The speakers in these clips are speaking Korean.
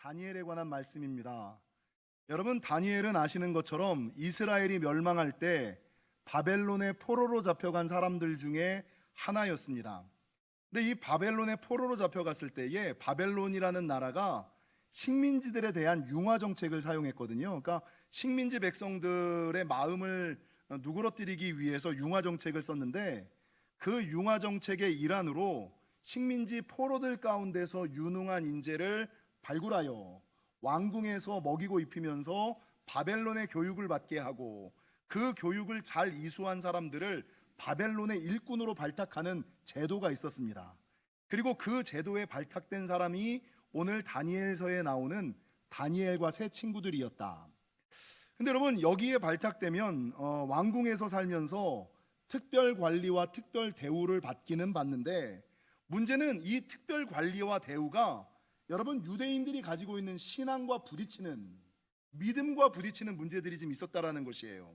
다니엘에 관한 말씀입니다. 여러분, 다니엘은 아시는 것처럼 이스라엘이 멸망할 때 바벨론의 포로로 잡혀간 사람들 중에 하나였습니다. 근데 이 바벨론의 포로로 잡혀갔을 때에 바벨론이라는 나라가 식민지들에 대한 융화 정책을 사용했거든요. 그러니까 식민지 백성들의 마음을 누그러뜨리기 위해서 융화 정책을 썼는데, 그 융화 정책의 일환으로 식민지 포로들 가운데서 유능한 인재를 발굴하여 왕궁에서 먹이고 입히면서 바벨론의 교육을 받게 하고, 그 교육을 잘 이수한 사람들을 바벨론의 일꾼으로 발탁하는 제도가 있었습니다. 그리고 그 제도에 발탁된 사람이 오늘 다니엘서에 나오는 다니엘과 세 친구들이었다. 근데 여러분, 여기에 발탁되면 왕궁에서 살면서 특별 관리와 특별 대우를 받기는 받는데, 문제는 이 특별 관리와 대우가 여러분 유대인들이 가지고 있는 신앙과 부딪히는, 믿음과 부딪히는 문제들이 좀 있었다라는 것이에요.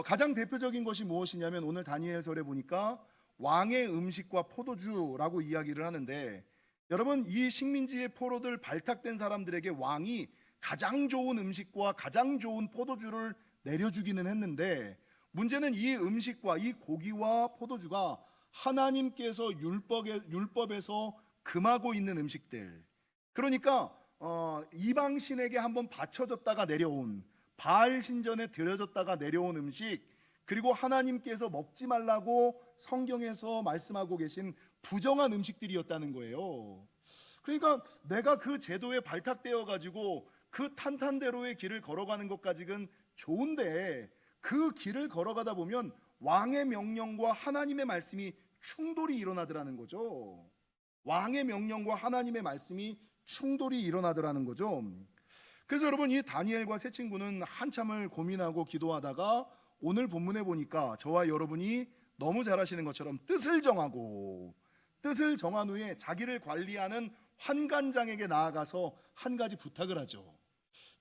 가장 대표적인 것이 무엇이냐면, 오늘 다니엘서에 보니까 왕의 음식과 포도주라고 이야기를 하는데, 여러분, 이 식민지의 포로들 발탁된 사람들에게 왕이 가장 좋은 음식과 가장 좋은 포도주를 내려주기는 했는데, 문제는 이 음식과 이 고기와 포도주가 하나님께서 율법에서 금하고 있는 음식들, 그러니까 이방신에게 한번 바쳐졌다가 내려온, 바알 신전에 드려졌다가 내려온 음식, 그리고 하나님께서 먹지 말라고 성경에서 말씀하고 계신 부정한 음식들이었다는 거예요. 그러니까 내가 그 제도에 발탁되어 가지고 그 탄탄대로의 길을 걸어가는 것까지는 좋은데, 그 길을 걸어가다 보면 왕의 명령과 하나님의 말씀이 충돌이 일어나더라는 거죠. 왕의 명령과 하나님의 말씀이 충돌이 일어나더라는 거죠. 그래서 여러분, 이 다니엘과 세 친구는 한참을 고민하고 기도하다가 오늘 본문에 보니까 저와 여러분이 너무 잘 아시는 것처럼 뜻을 정하고, 뜻을 정한 후에 자기를 관리하는 환관장에게 나아가서 한 가지 부탁을 하죠.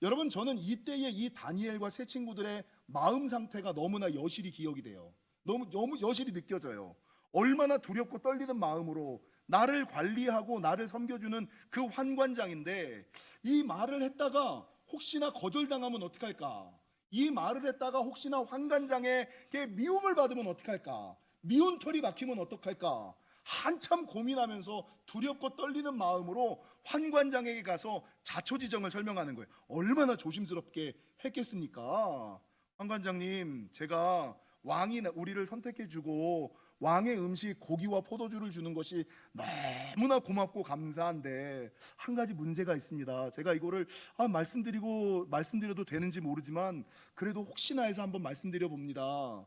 여러분, 저는 이때의 이 다니엘과 세 친구들의 마음 상태가 너무나 여실히 기억이 돼요. 너무 여실히 느껴져요. 얼마나 두렵고 떨리는 마음으로 나를 관리하고 나를 섬겨주는 그 환관장인데, 이 말을 했다가 혹시나 거절당하면 어떡할까? 이 말을 했다가 혹시나 환관장에게 미움을 받으면 어떡할까? 미운 털이 박히면 어떡할까? 한참 고민하면서 두렵고 떨리는 마음으로 환관장에게 가서 자초지정을 설명하는 거예요. 얼마나 조심스럽게 했겠습니까? 환관장님, 제가 왕이 우리를 선택해주고 왕의 음식 고기와 포도주를 주는 것이 너무나 고맙고 감사한데, 한 가지 문제가 있습니다. 제가 이거를 말씀드려도 되는지 모르지만 그래도 혹시나 해서 한번 말씀드려 봅니다.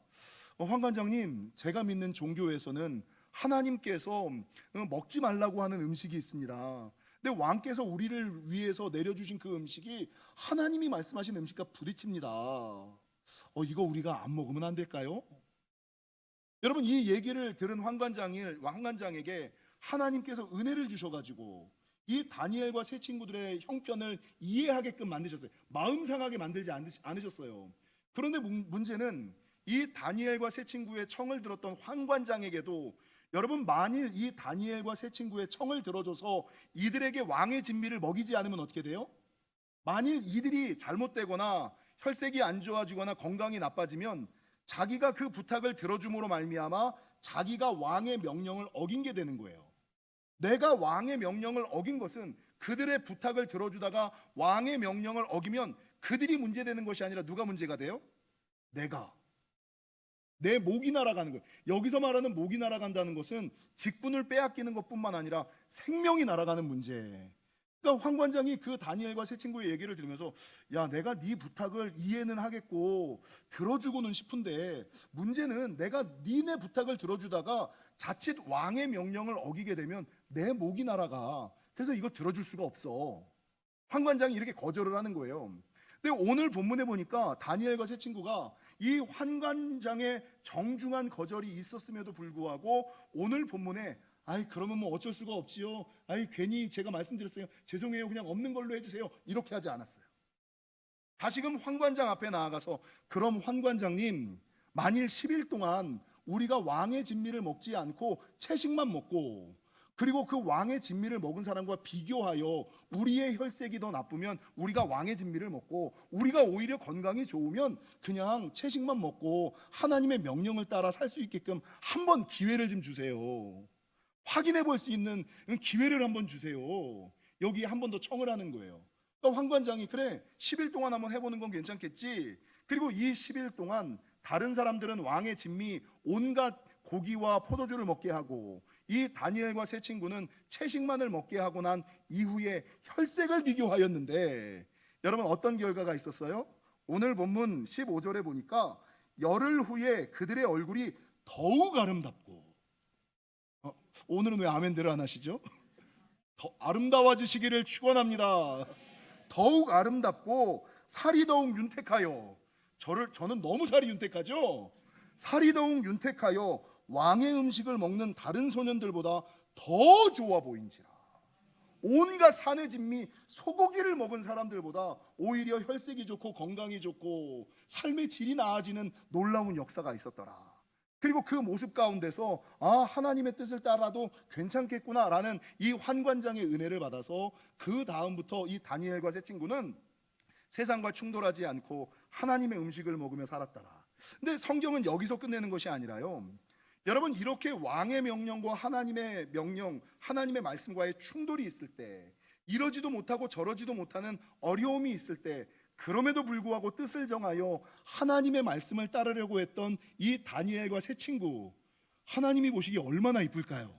환관장님, 제가 믿는 종교에서는 하나님께서 먹지 말라고 하는 음식이 있습니다. 근데 왕께서 우리를 위해서 내려주신 그 음식이 하나님이 말씀하신 음식과 부딪힙니다. 이거 우리가 안 먹으면 안 될까요? 여러분, 이 얘기를 들은 환관장에게 하나님께서 은혜를 주셔가지고 이 다니엘과 세 친구들의 형편을 이해하게끔 만드셨어요. 마음 상하게 만들지 않으셨어요. 그런데 문제는 이 다니엘과 세 친구의 청을 들었던 환관장에게도, 여러분, 만일 이 다니엘과 세 친구의 청을 들어줘서 이들에게 왕의 진미를 먹이지 않으면 어떻게 돼요? 만일 이들이 잘못되거나 혈색이 안 좋아지거나 건강이 나빠지면 자기가 그 부탁을 들어줌으로 말미암아 자기가 왕의 명령을 어긴 게 되는 거예요. 내가 왕의 명령을 어긴 것은, 그들의 부탁을 들어주다가 왕의 명령을 어기면 그들이 문제되는 것이 아니라 누가 문제가 돼요? 내 목이 날아가는 거예요. 여기서 말하는 목이 날아간다는 것은 직분을 빼앗기는 것뿐만 아니라 생명이 날아가는 문제. 그러니까 환관장이 그 다니엘과 세 친구의 얘기를 들으면서, 야, 내가 네 부탁을 이해는 하겠고 들어주고는 싶은데, 문제는 내가 니네 부탁을 들어주다가 자칫 왕의 명령을 어기게 되면 내 목이 날아가. 그래서 이거 들어줄 수가 없어. 환관장이 이렇게 거절을 하는 거예요. 근데 오늘 본문에 보니까 다니엘과 세 친구가 이 환관장의 정중한 거절이 있었음에도 불구하고 오늘 본문에, 그러면 뭐 어쩔 수가 없지요. 괜히 제가 말씀드렸어요. 죄송해요. 그냥 없는 걸로 해주세요. 이렇게 하지 않았어요. 다시금 환관장 앞에 나아가서, 그럼 환관장님, 만일 10일 동안 우리가 왕의 진미를 먹지 않고 채식만 먹고 그리고 그 왕의 진미를 먹은 사람과 비교하여 우리의 혈색이 더 나쁘면 우리가 왕의 진미를 먹고, 우리가 오히려 건강이 좋으면 그냥 채식만 먹고 하나님의 명령을 따라 살 수 있게끔 한번 기회를 좀 주세요. 확인해 볼 수 있는 기회를 한번 주세요. 여기에 한 번 더 청을 하는 거예요. 그러니까 황관장이 그래 10일 동안 한번 해보는 건 괜찮겠지. 그리고 이 10일 동안 다른 사람들은 왕의 진미 온갖 고기와 포도주를 먹게 하고, 이 다니엘과 세 친구는 채식만을 먹게 하고 난 이후에 혈색을 비교하였는데, 여러분 어떤 결과가 있었어요? 오늘 본문 15절에 보니까 열흘 후에 그들의 얼굴이 더욱 아름답고, 오늘은 왜 아멘들을 안 하시죠? 더 아름다워지시기를 축원합니다. 더욱 아름답고 살이 더욱 윤택하여, 저는 너무 살이 윤택하죠? 살이 더욱 윤택하여 왕의 음식을 먹는 다른 소년들보다 더 좋아 보인지라. 온갖 산의 진미 소고기를 먹은 사람들보다 오히려 혈색이 좋고 건강이 좋고 삶의 질이 나아지는 놀라운 역사가 있었더라. 그리고 그 모습 가운데서 하나님의 뜻을 따라도 괜찮겠구나라는 이 환관장의 은혜를 받아서 그 다음부터 이 다니엘과 세 친구는 세상과 충돌하지 않고 하나님의 음식을 먹으며 살았더라. 근데 성경은 여기서 끝내는 것이 아니라요, 여러분 이렇게 왕의 명령과 하나님의 명령, 하나님의 말씀과의 충돌이 있을 때, 이러지도 못하고 저러지도 못하는 어려움이 있을 때, 그럼에도 불구하고 뜻을 정하여 하나님의 말씀을 따르려고 했던 이 다니엘과 세 친구, 하나님이 보시기 얼마나 이쁠까요?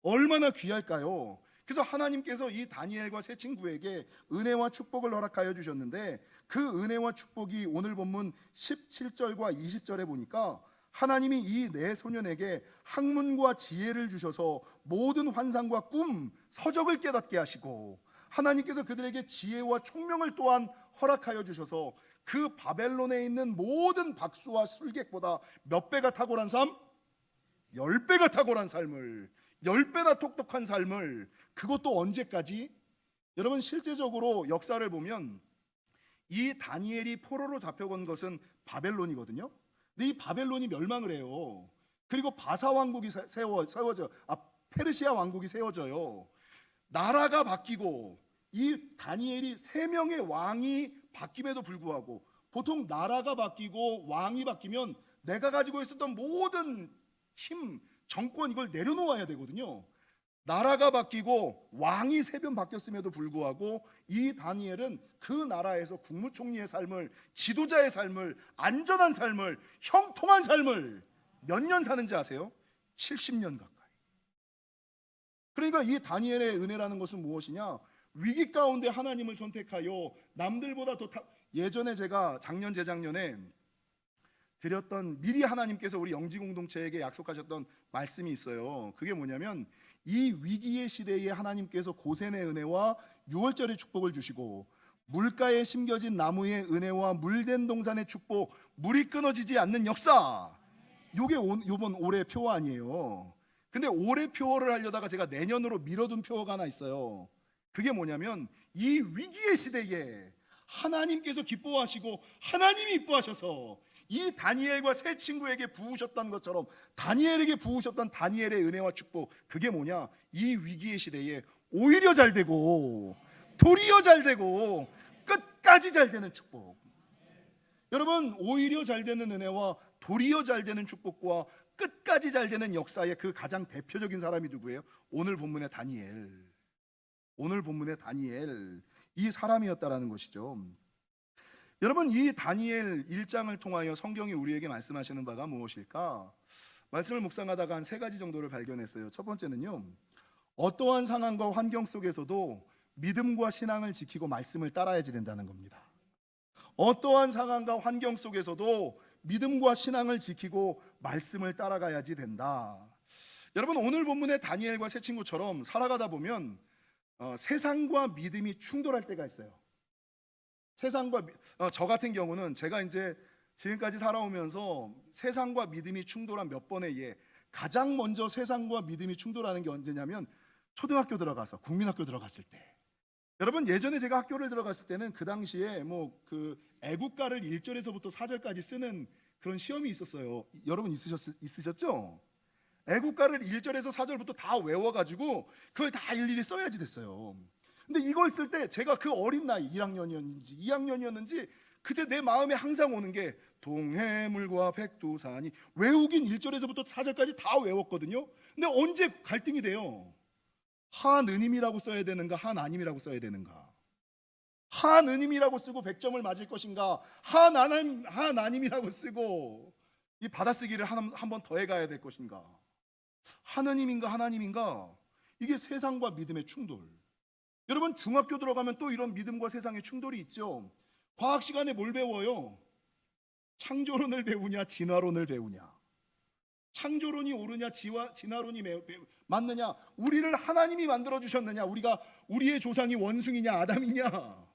얼마나 귀할까요? 그래서 하나님께서 이 다니엘과 세 친구에게 은혜와 축복을 허락하여 주셨는데, 그 은혜와 축복이 오늘 본문 17절과 20절에 보니까 하나님이 이 네 소년에게 학문과 지혜를 주셔서 모든 환상과 꿈, 서적을 깨닫게 하시고, 하나님께서 그들에게 지혜와 총명을 또한 허락하여 주셔서 그 바벨론에 있는 모든 박수와 술객보다 몇 배가 탁월한 삶? 10배가 탁월한 삶을, 10배나 똑똑한 삶을, 그것도 언제까지? 여러분 실제적으로 역사를 보면 이 다니엘이 포로로 잡혀간 것은 바벨론이거든요. 근데 이 바벨론이 멸망을 해요. 그리고 바사 왕국이 세워져, 페르시아 왕국이 세워져요. 나라가 바뀌고 이 다니엘이 3명의 왕이 바뀜에도 불구하고, 보통 나라가 바뀌고 왕이 바뀌면 내가 가지고 있었던 모든 힘, 정권 이걸 내려놓아야 되거든요. 나라가 바뀌고 왕이 3번 바뀌었음에도 불구하고 이 다니엘은 그 나라에서 국무총리의 삶을, 지도자의 삶을, 안전한 삶을, 형통한 삶을 몇 년 사는지 아세요? 70년 가까이. 그러니까 이 다니엘의 은혜라는 것은 무엇이냐? 위기 가운데 하나님을 선택하여 남들보다 더 예전에 제가 작년 재작년에 드렸던, 미리 하나님께서 우리 영지 공동체에게 약속하셨던 말씀이 있어요. 그게 뭐냐면, 이 위기의 시대에 하나님께서 고센의 은혜와 유월절의 축복을 주시고, 물가에 심겨진 나무의 은혜와 물된 동산의 축복, 물이 끊어지지 않는 역사, 요게 요번 올해 표 아니에요. 근데 올해 표를 하려다가 제가 내년으로 미뤄둔 표가 하나 있어요. 그게 뭐냐면, 이 위기의 시대에 하나님께서 기뻐하시고 하나님이 이뻐하셔서 이 다니엘과 세 친구에게 부으셨던 것처럼 다니엘에게 부으셨던 다니엘의 은혜와 축복, 그게 뭐냐? 이 위기의 시대에 오히려 잘 되고 도리어 잘 되고 끝까지 잘 되는 축복. 여러분, 오히려 잘 되는 은혜와 도리어 잘 되는 축복과 끝까지 잘 되는 역사의 그 가장 대표적인 사람이 누구예요? 오늘 본문의 다니엘. 오늘 본문의 다니엘, 이 사람이었다라는 것이죠. 여러분, 이 다니엘 1장을 통하여 성경이 우리에게 말씀하시는 바가 무엇일까? 말씀을 묵상하다가 한 3가지 정도를 발견했어요. 첫 번째는요, 어떠한 상황과 환경 속에서도 믿음과 신앙을 지키고 말씀을 따라야지 된다는 겁니다. 어떠한 상황과 환경 속에서도 믿음과 신앙을 지키고 말씀을 따라가야지 된다. 여러분, 오늘 본문의 다니엘과 세 친구처럼 살아가다 보면 세상과 믿음이 충돌할 때가 있어요. 세상과 저 같은 경우는 제가 이제 지금까지 살아오면서 세상과 믿음이 충돌한 몇 번의 예, 가장 먼저 세상과 믿음이 충돌하는 게 언제냐면 초등학교 들어가서, 국민학교 들어갔을 때. 여러분, 예전에 제가 학교를 들어갔을 때는 그 당시에 그 애국가를 1절에서부터 4절까지 쓰는 그런 시험이 있었어요. 여러분 있으셨죠? 애국가를 1절에서 4절부터 다 외워가지고 그걸 다 일일이 써야지 됐어요. 근데 이걸 쓸 때 제가 그 어린 나이 1학년이었는지 2학년이었는지 그때 내 마음에 항상 오는 게 동해물과 백두산이, 외우긴 1절에서부터 4절까지 다 외웠거든요. 근데 언제 갈등이 돼요? 하느님이라고 써야 되는가 하나님이라고 써야 되는가? 하느님이라고 쓰고 100점을 맞을 것인가 하나님이라고 쓰고 이 받아쓰기를 한 번 더 해가야 될 것인가? 하느님인가 하나님인가? 이게 세상과 믿음의 충돌. 여러분 중학교 들어가면 또 이런 믿음과 세상의 충돌이 있죠. 과학 시간에 뭘 배워요? 창조론을 배우냐 진화론을 배우냐? 창조론이 옳으냐 진화론이 맞느냐? 우리를 하나님이 만들어 주셨느냐? 우리의 조상이 원숭이냐 아담이냐?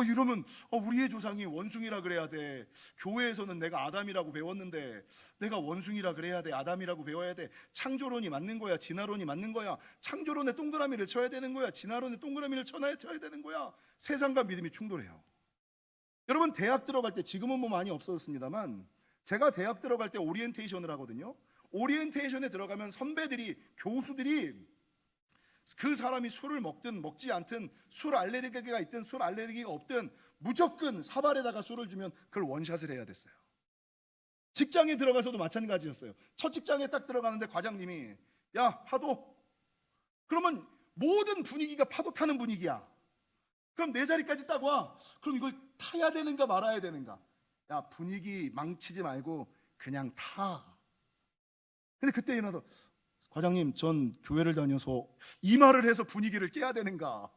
이러면 우리의 조상이 원숭이라 그래야 돼. 교회에서는 내가 아담이라고 배웠는데 내가 원숭이라 그래야 돼. 아담이라고 배워야 돼. 창조론이 맞는 거야 진화론이 맞는 거야? 창조론에 동그라미를 쳐야 되는 거야 진화론에 동그라미를 쳐야 되는 거야? 세상과 믿음이 충돌해요. 여러분 대학 들어갈 때, 지금은 뭐 많이 없어졌습니다만 제가 대학 들어갈 때 오리엔테이션을 하거든요. 오리엔테이션에 들어가면 선배들이, 교수들이 그 사람이 술을 먹든 먹지 않든, 술 알레르기가 있든 술 알레르기가 없든 무조건 사발에다가 술을 주면 그걸 원샷을 해야 됐어요. 직장에 들어가서도 마찬가지였어요. 첫 직장에 딱 들어가는데 과장님이 야 파도, 그러면 모든 분위기가 파도 타는 분위기야. 그럼 내 자리까지 딱 와. 그럼 이걸 타야 되는가 말아야 되는가? 야 분위기 망치지 말고 그냥 타. 근데 그때 일어나서 과장님 전 교회를 다녀서 이 말을 해서 분위기를 깨야 되는가?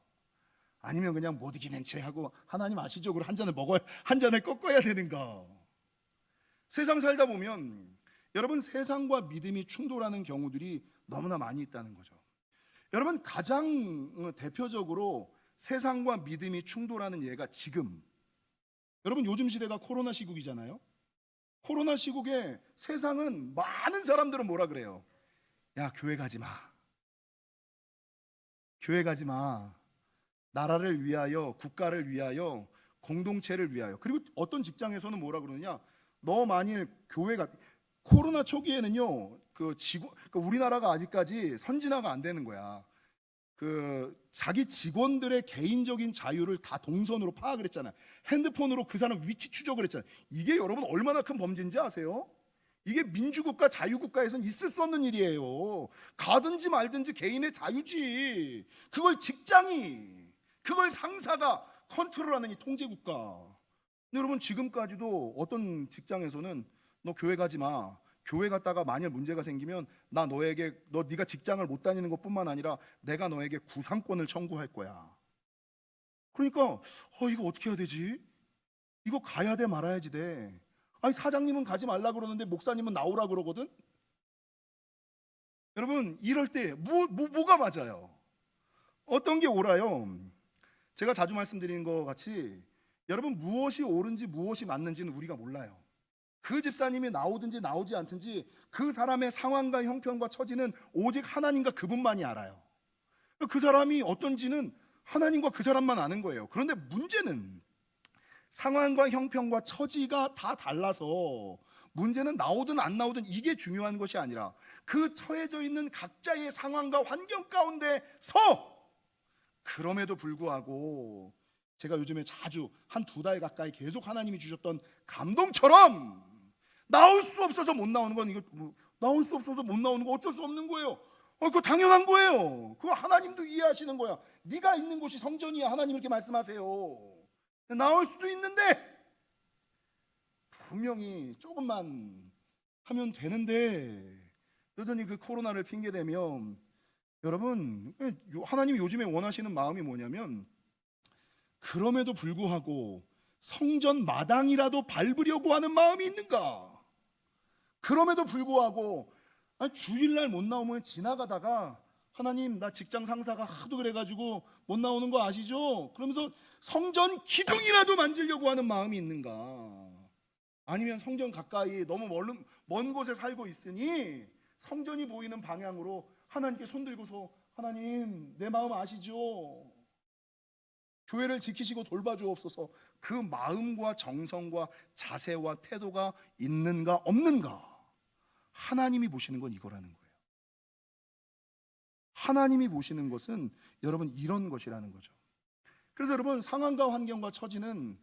아니면 그냥 못 이기는 채 하고 하나님 아시죠? 그걸 한 잔을 꺾어야 되는가? 세상 살다 보면 여러분 세상과 믿음이 충돌하는 경우들이 너무나 많이 있다는 거죠. 여러분 가장 대표적으로 세상과 믿음이 충돌하는 예가 지금, 여러분 요즘 시대가 코로나 시국이잖아요. 코로나 시국에 세상은, 많은 사람들은 뭐라 그래요? 야 교회 가지 마. 교회 가지 마. 나라를 위하여, 국가를 위하여, 공동체를 위하여. 그리고 어떤 직장에서는 뭐라 그러느냐? 너 만일 교회가, 코로나 초기에는요 그러니까 우리나라가 아직까지 선진화가 안 되는 거야. 자기 직원들의 개인적인 자유를 다 동선으로 파악을 했잖아요. 핸드폰으로 그 사람 위치 추적을 했잖아요. 이게 여러분 얼마나 큰 범죄인지 아세요? 이게 민주국가 자유국가에서는 있을 수 없는 일이에요. 가든지 말든지 개인의 자유지. 그걸 직장이, 그걸 상사가 컨트롤하는 이 통제국가. 근데 여러분 지금까지도 어떤 직장에서는 너 교회 가지 마. 교회 갔다가 만약 문제가 생기면 네가 직장을 못 다니는 것뿐만 아니라 내가 너에게 구상권을 청구할 거야. 그러니까 이거 어떻게 해야 되지? 이거 가야 돼 말아야지 돼. 아니 사장님은 가지 말라 그러는데 목사님은 나오라 그러거든. 여러분 이럴 때 뭐가 맞아요? 어떤 게 옳아요? 제가 자주 말씀드리는 것 같이 여러분 무엇이 옳은지 무엇이 맞는지는 우리가 몰라요. 그 집사님이 나오든지 나오지 않든지 그 사람의 상황과 형편과 처지는 오직 하나님과 그분만이 알아요. 그 사람이 어떤지는 하나님과 그 사람만 아는 거예요. 그런데 문제는 상황과 형편과 처지가 다 달라서 문제는 나오든 안 나오든 이게 중요한 것이 아니라 그 처해져 있는 각자의 상황과 환경 가운데서, 그럼에도 불구하고 제가 요즘에 자주 한 2달 가까이 계속 하나님이 주셨던 감동처럼 나올 수 없어서 못 나오는 건, 이거 나올 수 없어서 못 나오는 거 어쩔 수 없는 거예요. 그거 당연한 거예요. 그거 하나님도 이해하시는 거야. 네가 있는 곳이 성전이야. 하나님 이렇게 말씀하세요. 나올 수도 있는데 분명히 조금만 하면 되는데 여전히 그 코로나를 핑계대면, 여러분 하나님이 요즘에 원하시는 마음이 뭐냐면, 그럼에도 불구하고 성전 마당이라도 밟으려고 하는 마음이 있는가? 그럼에도 불구하고 주일날 못 나오면 지나가다가 하나님 나 직장 상사가 하도 그래가지고 못 나오는 거 아시죠? 그러면서 성전 기둥이라도 만지려고 하는 마음이 있는가? 아니면 성전 가까이 너무 먼 곳에 살고 있으니 성전이 보이는 방향으로 하나님께 손들고서 하나님 내 마음 아시죠? 교회를 지키시고 돌봐주옵소서. 그 마음과 정성과 자세와 태도가 있는가 없는가, 하나님이 보시는 건 이거라는 거예요. 하나님이 보시는 것은 여러분 이런 것이라는 거죠. 그래서 여러분 상황과 환경과 처지는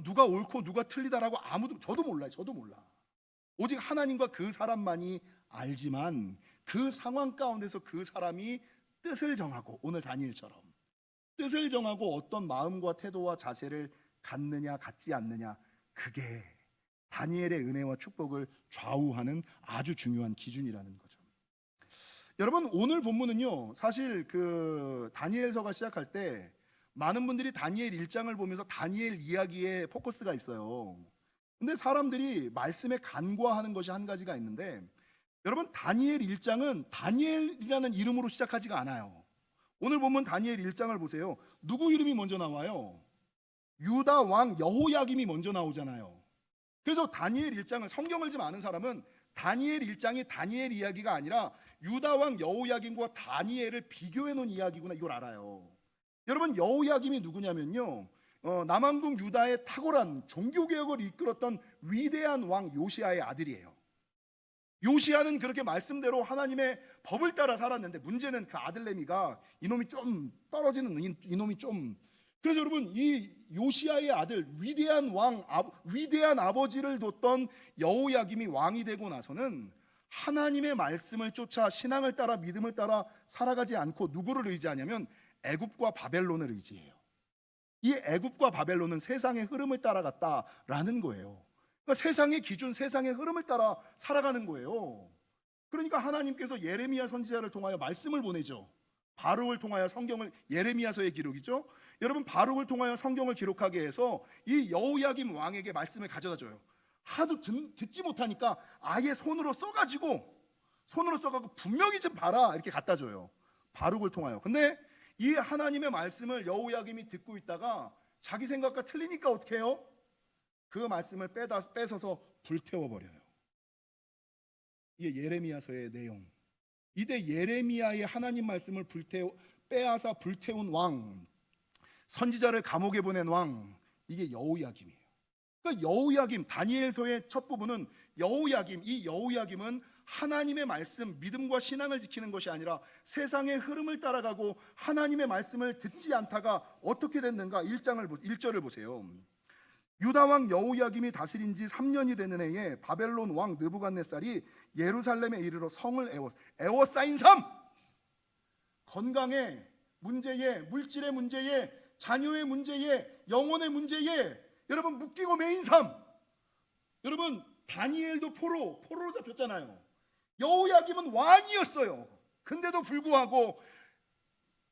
누가 옳고 누가 틀리다라고 저도 몰라요. 저도 몰라. 오직 하나님과 그 사람만이 알지만 그 상황 가운데서 그 사람이 뜻을 정하고, 오늘 다니엘처럼 뜻을 정하고 어떤 마음과 태도와 자세를 갖느냐 갖지 않느냐, 그게 다니엘의 은혜와 축복을 좌우하는 아주 중요한 기준이라는 거죠. 여러분 오늘 본문은요, 사실 그 다니엘서가 시작할 때 많은 분들이 다니엘 1장을 보면서 다니엘 이야기에 포커스가 있어요. 근데 사람들이 말씀에 간과하는 것이 한 가지가 있는데, 여러분 다니엘 1장은 다니엘이라는 이름으로 시작하지가 않아요. 오늘 보면 다니엘 1장을 보세요. 누구 이름이 먼저 나와요? 유다 왕 여호야김이 먼저 나오잖아요. 그래서 다니엘 1장을, 성경을 좀 아는 사람은 다니엘 1장이 다니엘 이야기가 아니라 유다 왕 여호야김과 다니엘을 비교해 놓은 이야기구나, 이걸 알아요. 여러분 여호야김이 누구냐면요, 남왕국 유다의 탁월한 종교개혁을 이끌었던 위대한 왕 요시야의 아들이에요. 요시야는 그렇게 말씀대로 하나님의 법을 따라 살았는데, 문제는 그 아들 레미가 이놈이 좀 떨어지는 이놈이 좀, 그래서 여러분 이 요시야의 아들, 위대한 왕, 위대한 아버지를 뒀던 여호야김이 왕이 되고 나서는 하나님의 말씀을 쫓아 신앙을 따라 믿음을 따라 살아가지 않고 누구를 의지하냐면 애굽과 바벨론을 의지해요. 이 애굽과 바벨론은 세상의 흐름을 따라갔다라는 거예요. 그러니까 세상의 기준, 세상의 흐름을 따라 살아가는 거예요. 그러니까 하나님께서 예레미야 선지자를 통하여 말씀을 보내죠. 바룩을 통하여 성경을, 예레미야서의 기록이죠. 여러분 바룩을 통하여 성경을 기록하게 해서 이 여호야김 왕에게 말씀을 가져다 줘요. 하도 듣지 못하니까 아예 손으로 써가지고 분명히 좀 봐라 이렇게 갖다 줘요. 바룩을 통하여. 근데 이 하나님의 말씀을 여호야김이 듣고 있다가 자기 생각과 틀리니까 어떻게 해요? 그 말씀을 뺏어서 불태워버려요. 이게 예레미야서의 내용. 이때 예레미야의 하나님 말씀을 빼앗아 불태운 왕, 선지자를 감옥에 보낸 왕, 이게 여호야김이에요. 그러니까 여호야김, 다니엘서의 첫 부분은 여호야김, 이 여호야김은 하나님의 말씀, 믿음과 신앙을 지키는 것이 아니라 세상의 흐름을 따라가고 하나님의 말씀을 듣지 않다가 어떻게 됐는가. 1절을 보세요. 유다 왕 여호야김이 다스린 지 3년이 되는 해에 바벨론 왕 느부갓네살이 예루살렘에 이르러 성을 에워싸인 삶, 건강의 문제에, 물질의 문제에, 자녀의 문제에, 영혼의 문제에 여러분 묶이고 매인 삶. 여러분 다니엘도 포로로 잡혔잖아요. 여호야김은 왕이었어요. 근데도 불구하고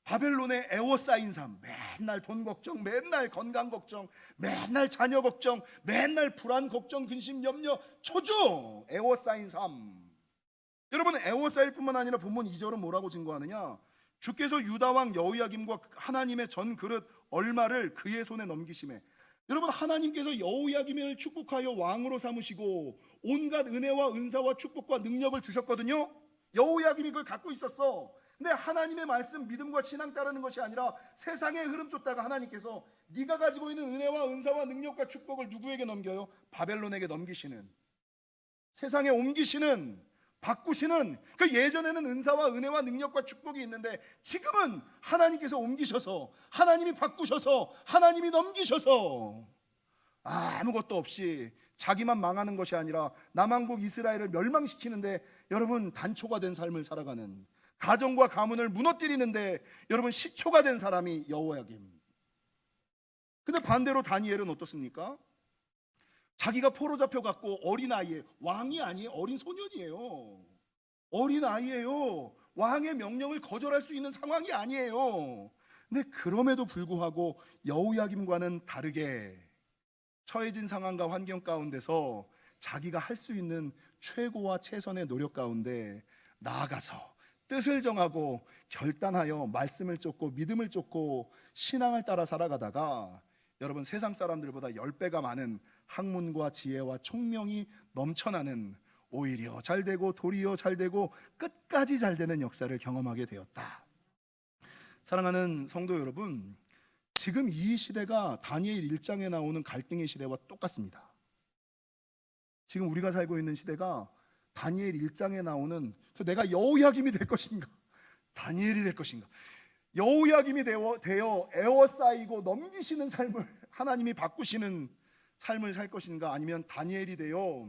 바벨론에 에워싸인 삶, 맨날 돈 걱정, 맨날 건강 걱정, 맨날 자녀 걱정, 맨날 불안 걱정, 근심, 염려, 초조, 에워싸인 삶. 여러분 에워싸일 뿐만 아니라 본문 2절은 뭐라고 증거하느냐? 주께서 유다 왕 여호야김과 하나님의 전 그릇 얼마를 그의 손에 넘기심에. 여러분 하나님께서 여호야김을 축복하여 왕으로 삼으시고 온갖 은혜와 은사와 축복과 능력을 주셨거든요. 여호야김이 그걸 갖고 있었어. 근데 하나님의 말씀, 믿음과 신앙 따르는 것이 아니라 세상의 흐름 쫓다가 하나님께서 네가 가지고 있는 은혜와 은사와 능력과 축복을 누구에게 넘겨요? 바벨론에게 넘기시는, 세상에 옮기시는, 바꾸시는. 그 예전에는 은사와 은혜와 능력과 축복이 있는데 지금은 하나님께서 옮기셔서, 하나님이 바꾸셔서, 하나님이 넘기셔서 아무것도 없이 자기만 망하는 것이 아니라 남왕국 이스라엘을 멸망시키는데 여러분 단초가 된 삶을 살아가는, 가정과 가문을 무너뜨리는데 여러분 시초가 된 사람이 여호야김. 근데 반대로 다니엘은 어떻습니까? 자기가 포로 잡혀갖고 어린아이에, 왕이 아니에요. 어린 소년이에요. 어린아이예요. 왕의 명령을 거절할 수 있는 상황이 아니에요. 근데 그럼에도 불구하고 여호야김과는 다르게 처해진 상황과 환경 가운데서 자기가 할 수 있는 최고와 최선의 노력 가운데 나아가서 뜻을 정하고 결단하여 말씀을 쫓고 믿음을 쫓고 신앙을 따라 살아가다가 여러분 세상 사람들보다 10배가 많은 학문과 지혜와 총명이 넘쳐나는, 오히려 잘되고 도리어 잘되고 끝까지 잘되는 역사를 경험하게 되었다. 사랑하는 성도 여러분, 지금 이 시대가 다니엘 1장에 나오는 갈등의 시대와 똑같습니다. 지금 우리가 살고 있는 시대가 다니엘 1장에 나오는 내가 여호야김이 될 것인가, 다니엘이 될 것인가? 여호야김이 되어 에워싸이고 넘기시는 삶을 하나님이 바꾸시는 삶을 살 것인가? 아니면 다니엘이 되어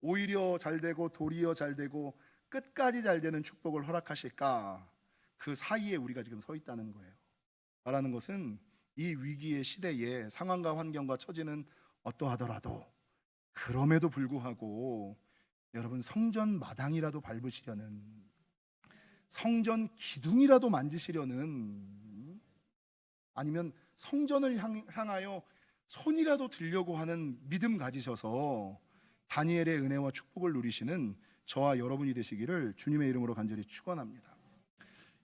오히려 잘 되고 도리어 잘 되고 끝까지 잘 되는 축복을 허락하실까? 그 사이에 우리가 지금 서 있다는 거예요. 말하는 것은 이 위기의 시대에 상황과 환경과 처지는 어떠하더라도 그럼에도 불구하고 여러분 성전 마당이라도 밟으시려는, 성전 기둥이라도 만지시려는, 아니면 성전을 향하여 손이라도 들려고 하는 믿음 가지셔서 다니엘의 은혜와 축복을 누리시는 저와 여러분이 되시기를 주님의 이름으로 간절히 축원합니다.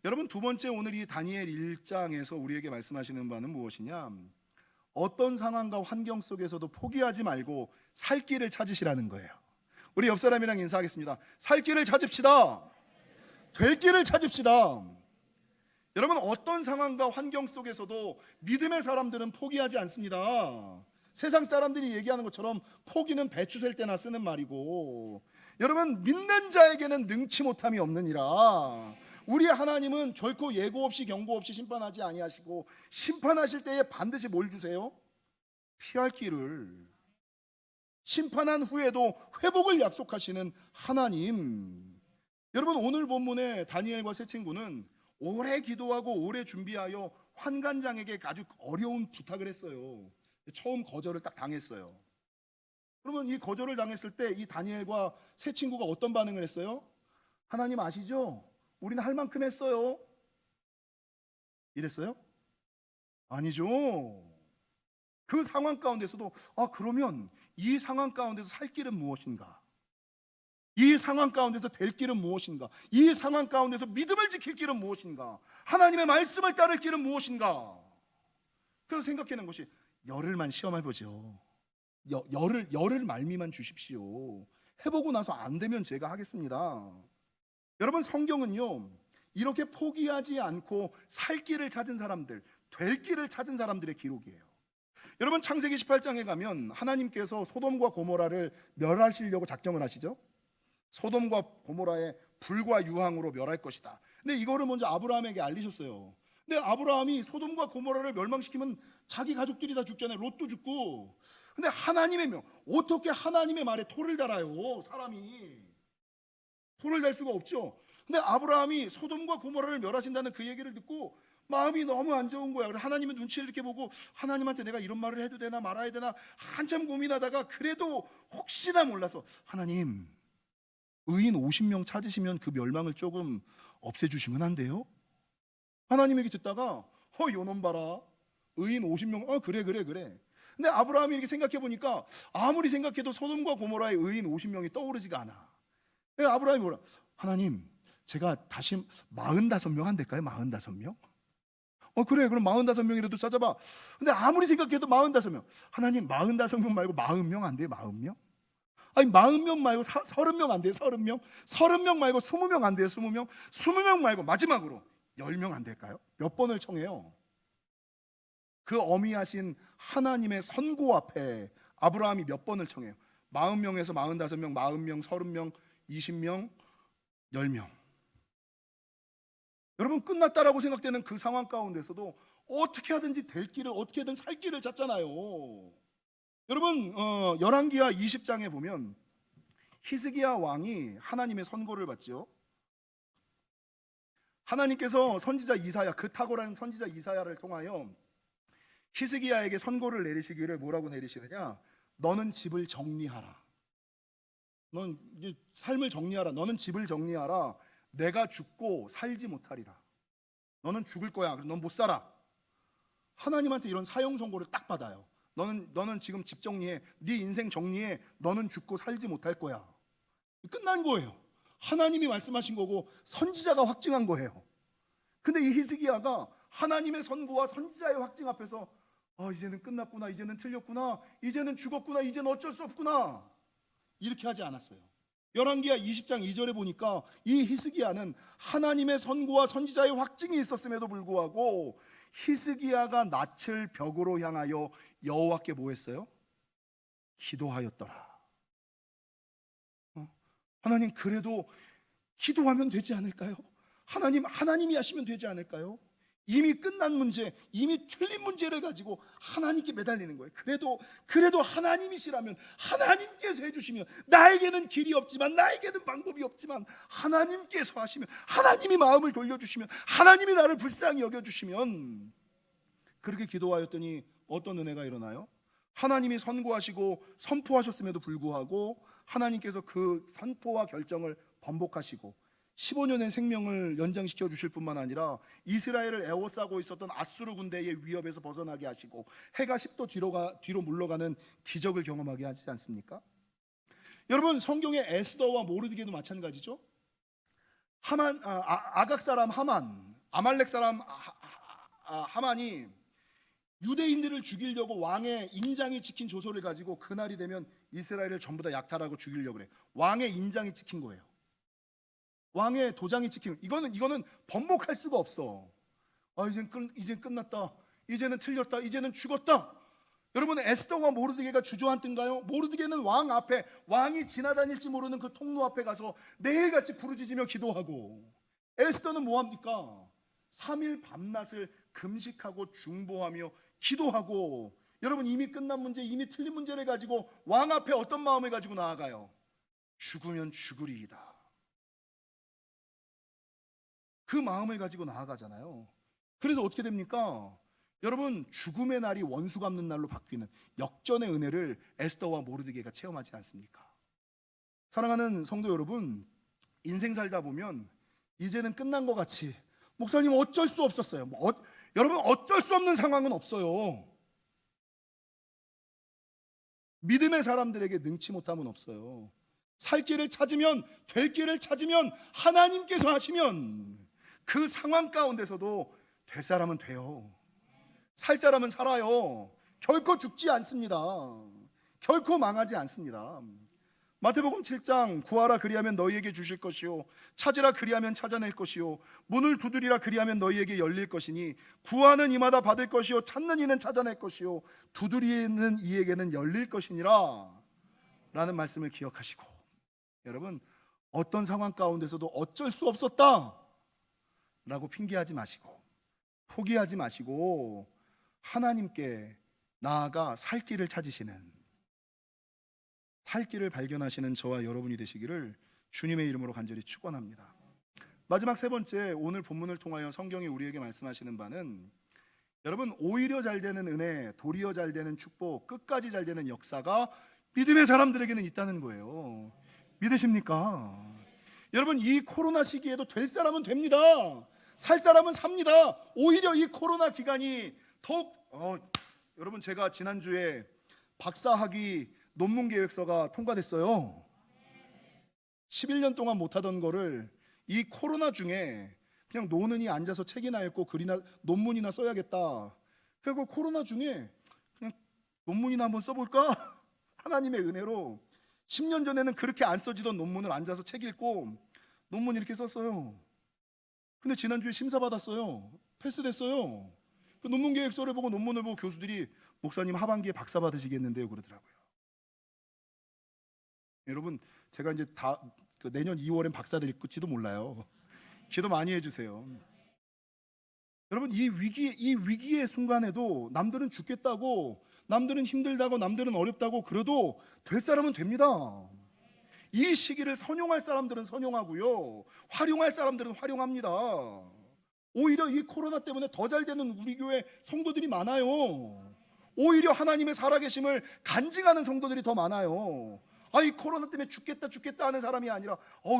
여러분, 두 번째, 오늘 이 다니엘 1장에서 우리에게 말씀하시는 바는 무엇이냐? 어떤 상황과 환경 속에서도 포기하지 말고 살 길을 찾으시라는 거예요. 우리 옆 사람이랑 인사하겠습니다. 살 길을 찾읍시다. 될 길을 찾읍시다. 여러분, 어떤 상황과 환경 속에서도 믿음의 사람들은 포기하지 않습니다. 세상 사람들이 얘기하는 것처럼 포기는 배추 셀 때나 쓰는 말이고, 여러분, 믿는 자에게는 능치 못함이 없느니라. 우리 하나님은 결코 예고 없이 경고 없이 심판하지 아니하시고, 심판하실 때에 반드시 뭘 주세요? 피할 길을. 심판한 후에도 회복을 약속하시는 하나님. 여러분, 오늘 본문의 다니엘과 세 친구는 오래 기도하고 오래 준비하여 환관장에게 아주 어려운 부탁을 했어요. 처음 거절을 딱 당했어요. 그러면 이 거절을 당했을 때 이 다니엘과 세 친구가 어떤 반응을 했어요? 하나님 아시죠? 우리는 할 만큼 했어요. 이랬어요? 아니죠. 그 상황 가운데서도 그러면 이 상황 가운데서 살 길은 무엇인가? 이 상황 가운데서 될 길은 무엇인가? 이 상황 가운데서 믿음을 지킬 길은 무엇인가? 하나님의 말씀을 따를 길은 무엇인가? 그래서 생각해낸 것이 열흘만 시험해보죠. 열흘 말미만 주십시오. 해보고 나서 안 되면 제가 하겠습니다. 여러분, 성경은요 이렇게 포기하지 않고 살 길을 찾은 사람들, 될 길을 찾은 사람들의 기록이에요. 여러분, 창세기 18장에 가면 하나님께서 소돔과 고모라를 멸하시려고 작정을 하시죠. 소돔과 고모라의 불과 유황으로 멸할 것이다. 근데 이거를 먼저 아브라함에게 알리셨어요. 근데 아브라함이 소돔과 고모라를 멸망시키면 자기 가족들이 다 죽잖아요. 롯도 죽고. 근데 하나님의 명, 어떻게 하나님의 말에 토를 달아요? 사람이 토를 달 수가 없죠. 근데 아브라함이 소돔과 고모라를 멸하신다는 그 얘기를 듣고 마음이 너무 안 좋은 거야. 하나님의 눈치를 이렇게 보고 하나님한테 내가 이런 말을 해도 되나 말아야 되나 한참 고민하다가 그래도 혹시나 몰라서 하나님, 의인 50명 찾으시면 그 멸망을 조금 없애주시면 안 돼요? 하나님에게 듣다가 요놈 봐라, 의인 50명, 그래. 근데 아브라함이 이렇게 생각해 보니까 아무리 생각해도 소돔과 고모라의 의인 50명이 떠오르지가 않아. 아브라함이 뭐라? 하나님, 제가 다시 45명 안 될까요? 45명? 그래, 그럼 45명이라도 찾아봐. 근데 아무리 생각해도 45명. 하나님, 45명 말고 40명 안 돼요? 40명? 아니, 40명 말고 30명 안 돼요? 30명? 30명 말고 20명 안 돼요? 20명? 20명 말고 마지막으로 10명 안 될까요? 몇 번을 청해요? 그 어미하신 하나님의 선고 앞에 아브라함이 몇 번을 청해요? 40명에서 45명, 40명, 30명, 20명, 10명. 여러분, 끝났다라고 생각되는 그 상황 가운데서도 어떻게 하든지 될 길을, 어떻게든 살 길을 찾잖아요. 여러분, 열왕기하 20장에 보면 히스기야 왕이 하나님의 선고를 받죠. 하나님께서 선지자 이사야, 그 탁월한 선지자 이사야를 통하여 히스기야에게 선고를 내리시기를 뭐라고 내리시느냐? 너는 집을 정리하라. 넌 이제 삶을 정리하라. 너는 집을 정리하라. 내가 죽고 살지 못하리라. 너는 죽을 거야. 넌 못 살아. 하나님한테 이런 사형 선고를 딱 받아요. 너는 지금 집 정리해. 네 인생 정리해. 너는 죽고 살지 못할 거야. 끝난 거예요. 하나님이 말씀하신 거고 선지자가 확증한 거예요. 근데 이 히스기야가 하나님의 선고와 선지자의 확증 앞에서 이제는 끝났구나, 이제는 틀렸구나, 이제는 죽었구나, 이제는 어쩔 수 없구나, 이렇게 하지 않았어요. 열왕기하 20장 2절에 보니까 이 히스기야는 하나님의 선고와 선지자의 확증이 있었음에도 불구하고 히스기야가 낯을 벽으로 향하여 여호와께 뭐 했어요? 기도하였더라. 하나님, 그래도 기도하면 되지 않을까요? 하나님이 하시면 되지 않을까요? 이미 끝난 문제, 이미 틀린 문제를 가지고 하나님께 매달리는 거예요. 그래도 하나님이시라면 하나님께서 해주시면, 나에게는 길이 없지만, 나에게는 방법이 없지만 하나님께서 하시면, 하나님이 마음을 돌려주시면, 하나님이 나를 불쌍히 여겨주시면, 그렇게 기도하였더니 어떤 은혜가 일어나요? 하나님이 선고하시고 선포하셨음에도 불구하고 하나님께서 그 선포와 결정을 번복하시고 15년의 생명을 연장시켜 주실 뿐만 아니라 이스라엘을 에워싸고 있었던 아수르 군대의 위협에서 벗어나게 하시고 해가 10도 뒤로 물러가는 기적을 경험하게 하지 않습니까? 여러분, 성경의 에스더와 모르드게도 마찬가지죠. 아각 사람 하만, 아말렉 사람 하만이 유대인들을 죽이려고 왕의 인장이 찍힌 조서를 가지고 그날이 되면 이스라엘을 전부 다 약탈하고 죽이려고 그래. 왕의 인장이 찍힌 거예요. 왕의 도장이 찍힌, 이거는 번복할 수가 없어. 이젠 끝났다, 이제는 틀렸다, 이제는 죽었다. 여러분, 에스더와 모르드게가 주저앉던가요? 모르드게는 왕 앞에, 왕이 지나다닐지 모르는 그 통로 앞에 가서 매일같이 부르짖으며 기도하고, 에스더는 뭐합니까? 3일 밤낮을 금식하고 중보하며 기도하고. 여러분, 이미 끝난 문제, 이미 틀린 문제를 가지고 왕 앞에 어떤 마음을 가지고 나아가요? 죽으면 죽으리이다, 그 마음을 가지고 나아가잖아요. 그래서 어떻게 됩니까? 여러분, 죽음의 날이 원수 갚는 날로 바뀌는 역전의 은혜를 에스더와 모르드게가 체험하지 않습니까? 사랑하는 성도 여러분, 인생 살다 보면 이제는 끝난 것 같이, 목사님 어쩔 수 없었어요. 여러분, 어쩔 수 없는 상황은 없어요. 믿음의 사람들에게 능치 못함은 없어요. 살 길을 찾으면, 될 길을 찾으면, 하나님께서 하시면 그 상황 가운데서도 될 사람은 돼요. 살 사람은 살아요. 결코 죽지 않습니다. 결코 망하지 않습니다. 마태복음 7장, 구하라 그리하면 너희에게 주실 것이요, 찾으라 그리하면 찾아낼 것이요, 문을 두드리라 그리하면 너희에게 열릴 것이니 구하는 이마다 받을 것이요, 찾는 이는 찾아낼 것이요, 두드리는 이에게는 열릴 것이니라 라는 말씀을 기억하시고, 여러분, 어떤 상황 가운데서도 어쩔 수 없었다 라고 핑계하지 마시고, 포기하지 마시고 하나님께 나아가 살 길을 찾으시는, 살 길을 발견하시는 저와 여러분이 되시기를 주님의 이름으로 간절히 축원합니다. 마지막 세 번째, 오늘 본문을 통하여 성경이 우리에게 말씀하시는 바는, 여러분, 오히려 잘 되는 은혜, 도리어 잘 되는 축복, 끝까지 잘 되는 역사가 믿음의 사람들에게는 있다는 거예요. 믿으십니까? 여러분, 이 코로나 시기에도 될 사람은 됩니다. 살 사람은 삽니다. 오히려 이 코로나 기간이 더욱 여러분, 제가 지난주에 박사학위 논문 계획서가 통과됐어요. 11년 동안 못하던 거를 이 코로나 중에 그냥 노는이 앉아서 책이나 읽고 글이나 논문이나 써야겠다. 그리고 코로나 중에 그냥 논문이나 한번 써볼까? 하나님의 은혜로 10년 전에는 그렇게 안 써지던 논문을 앉아서 책 읽고 논문 이렇게 썼어요. 근데 지난주에 심사 받았어요. 패스됐어요. 그 논문 계획서를 보고, 논문을 보고 교수들이 목사님 하반기에 박사 받으시겠는데요 그러더라고요. 여러분, 제가 이제 내년 2월엔 박사 될지도 몰라요. 기도 많이 해주세요. 여러분, 이 위기의 순간에도 남들은 죽겠다고, 남들은 힘들다고, 남들은 어렵다고 그래도 될 사람은 됩니다. 이 시기를 선용할 사람들은 선용하고요, 활용할 사람들은 활용합니다. 오히려 이 코로나 때문에 더 잘 되는 우리 교회 성도들이 많아요. 오히려 하나님의 살아계심을 간증하는 성도들이 더 많아요. 이 코로나 때문에 죽겠다 하는 사람이 아니라,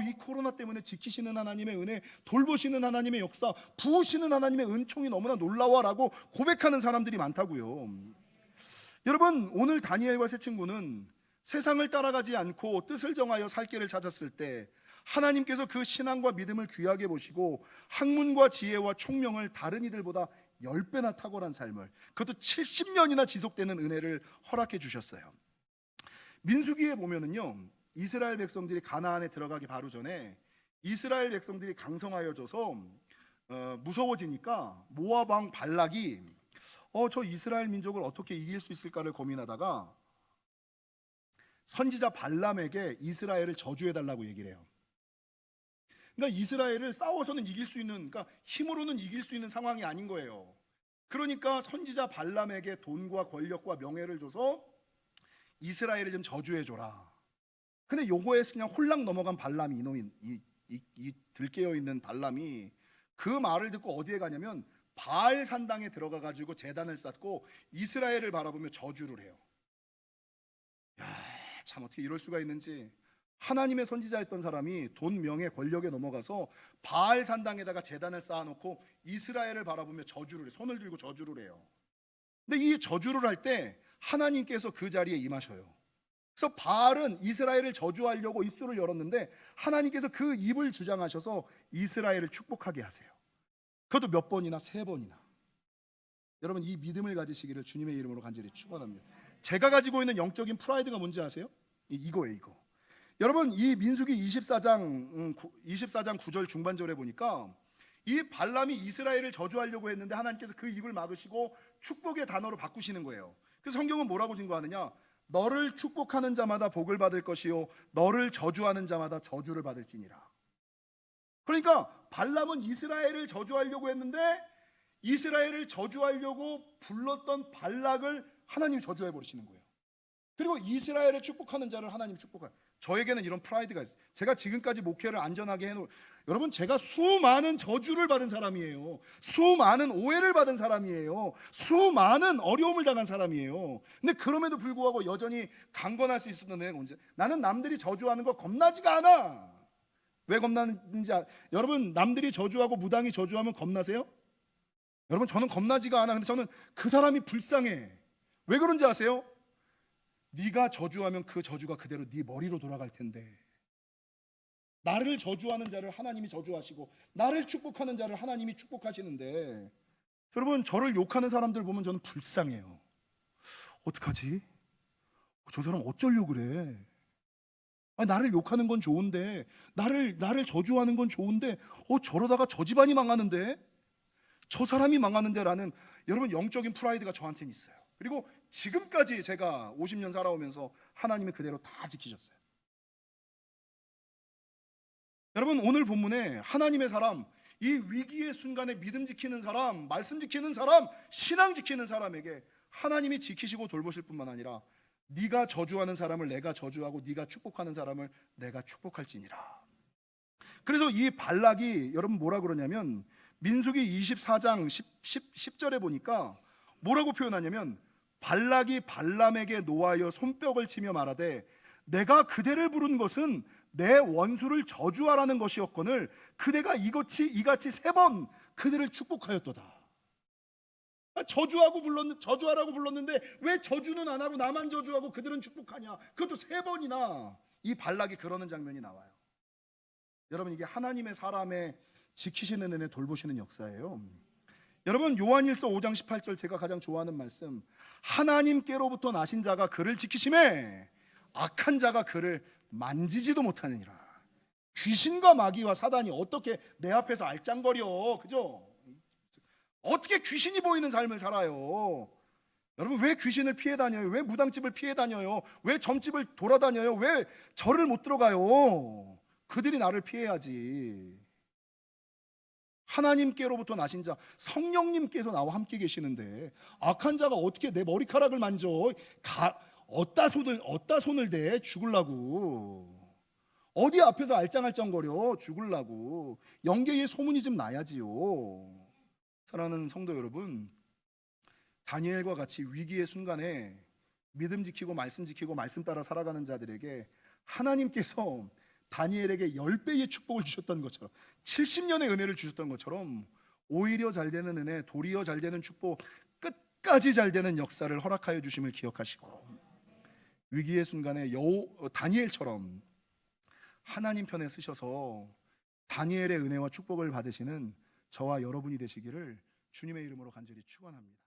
이 코로나 때문에 지키시는 하나님의 은혜, 돌보시는 하나님의 역사, 부으시는 하나님의 은총이 너무나 놀라워라고 고백하는 사람들이 많다고요. 여러분, 오늘 다니엘과 세 친구는 세상을 따라가지 않고 뜻을 정하여 살 길을 찾았을 때 하나님께서 그 신앙과 믿음을 귀하게 보시고 학문과 지혜와 총명을 다른 이들보다 10배나 탁월한 삶을, 그것도 70년이나 지속되는 은혜를 허락해 주셨어요. 민수기에 보면은요, 이스라엘 백성들이 가나안에 들어가기 바로 전에 이스라엘 백성들이 강성하여져서 무서워지니까 모압 왕 발락이 저 이스라엘 민족을 어떻게 이길 수 있을까를 고민하다가 선지자 발람에게 이스라엘을 저주해달라고 얘기를 해요. 그러니까 이스라엘을 싸워서는 이길 수 있는, 그러니까 힘으로는 이길 수 있는 상황이 아닌 거예요. 그러니까 선지자 발람에게 돈과 권력과 명예를 줘서 이스라엘을 좀 저주해 줘라. 근데 요거에 그냥 홀랑 넘어간 발람이, 이놈이 이 들깨어 있는 발람이 그 말을 듣고 어디에 가냐면 바알 산당에 들어가 가지고 제단을 쌓고 이스라엘을 바라보며 저주를 해요. 야, 참 어떻게 이럴 수가 있는지. 하나님의 선지자였던 사람이 돈, 명예, 권력에 넘어가서 바알 산당에다가 제단을 쌓아놓고 이스라엘을 바라보며 저주를 해. 손을 들고 저주를 해요. 근데 이 저주를 할 때 하나님께서 그 자리에 임하셔요. 그래서 바알은 이스라엘을 저주하려고 입술을 열었는데 하나님께서 그 입을 주장하셔서 이스라엘을 축복하게 하세요. 그것도 몇 번이나, 3번이나. 여러분, 이 믿음을 가지시기를 주님의 이름으로 간절히 축원합니다. 제가 가지고 있는 영적인 프라이드가 뭔지 아세요? 이거예요, 이거. 여러분, 이 민수기 24장 9절 중반절에 보니까 이 발람이 이스라엘을 저주하려고 했는데 하나님께서 그 입을 막으시고 축복의 단어로 바꾸시는 거예요. 그래서 성경은 뭐라고 증거하느냐? 너를 축복하는 자마다 복을 받을 것이요 너를 저주하는 자마다 저주를 받을지니라. 그러니까 발람은 이스라엘을 저주하려고 했는데 이스라엘을 저주하려고 불렀던 발락을 하나님이 저주해 버리시는 거예요. 그리고 이스라엘을 축복하는 자를 하나님이 축복해요. 저에게는 이런 프라이드가 있어요. 제가 지금까지 목회를 안전하게 해놓은, 여러분, 제가 수많은 저주를 받은 사람이에요. 수많은 오해를 받은 사람이에요. 수많은 어려움을 당한 사람이에요. 근데 그럼에도 불구하고 여전히 강건할 수 있었던 내가 언제? 나는 남들이 저주하는 거 겁나지가 않아. 왜 겁나는지 여러분, 남들이 저주하고 무당이 저주하면 겁나세요? 여러분, 저는 겁나지가 않아. 근데 저는 그 사람이 불쌍해. 왜 그런지 아세요? 네가 저주하면 그 저주가 그대로 네 머리로 돌아갈 텐데, 나를 저주하는 자를 하나님이 저주하시고 나를 축복하는 자를 하나님이 축복하시는데, 여러분, 저를 욕하는 사람들 보면 저는 불쌍해요. 어떡하지? 저 사람 어쩌려고 그래? 아니, 나를 욕하는 건 좋은데, 나를 저주하는 건 좋은데, 저러다가 저 집안이 망하는데, 저 사람이 망하는데 라는, 여러분, 영적인 프라이드가 저한테는 있어요. 그리고 지금까지 제가 50년 살아오면서 하나님이 그대로 다 지키셨어요. 여러분, 오늘 본문에 하나님의 사람, 이 위기의 순간에 믿음 지키는 사람, 말씀 지키는 사람, 신앙 지키는 사람에게 하나님이 지키시고 돌보실 뿐만 아니라 네가 저주하는 사람을 내가 저주하고 네가 축복하는 사람을 내가 축복할지니라. 그래서 이 발락이, 여러분, 뭐라 그러냐면 민수기 24장 10절에 보니까 뭐라고 표현하냐면, 발락이 발람에게 노하여 손뼉을 치며 말하되 내가 그대를 부른 것은 내 원수를 저주하라는 것이었거늘 그대가 이같이 3번 그들을 축복하였도다. 저주하라고 불렀는데 왜 저주는 안 하고 나만 저주하고 그들은 축복하냐? 그것도 3번이나 이 발락이 그러는 장면이 나와요. 여러분, 이게 하나님의 사람의 지키시는 은혜, 돌보시는 역사예요. 여러분, 요한일서 5장 18절, 제가 가장 좋아하는 말씀, 하나님께로부터 나신 자가 그를 지키심에 악한 자가 그를 만지지도 못하느니라. 귀신과 마귀와 사단이 어떻게 내 앞에서 알짱거려, 그죠? 어떻게 귀신이 보이는 삶을 살아요? 여러분, 왜 귀신을 피해 다녀요? 왜 무당집을 피해 다녀요? 왜 점집을 돌아다녀요? 왜 절을 못 들어가요? 그들이 나를 피해야지. 하나님께로부터 나신 자, 성령님께서 나와 함께 계시는데 악한 자가 어떻게 내 머리카락을 만져? 어디다 손을 대? 죽으려고. 어디 앞에서 알짱알짱거려? 죽으려고. 영계의 소문이 좀 나야지요. 사랑하는 성도 여러분, 다니엘과 같이 위기의 순간에 믿음 지키고 말씀 지키고 말씀 따라 살아가는 자들에게 하나님께서 다니엘에게 10배의 축복을 주셨던 것처럼, 70년의 은혜를 주셨던 것처럼, 오히려 잘 되는 은혜, 도리어 잘 되는 축복, 끝까지 잘 되는 역사를 허락하여 주심을 기억하시고, 위기의 순간에 다니엘처럼 하나님 편에 서셔서 다니엘의 은혜와 축복을 받으시는 저와 여러분이 되시기를 주님의 이름으로 간절히 축원합니다.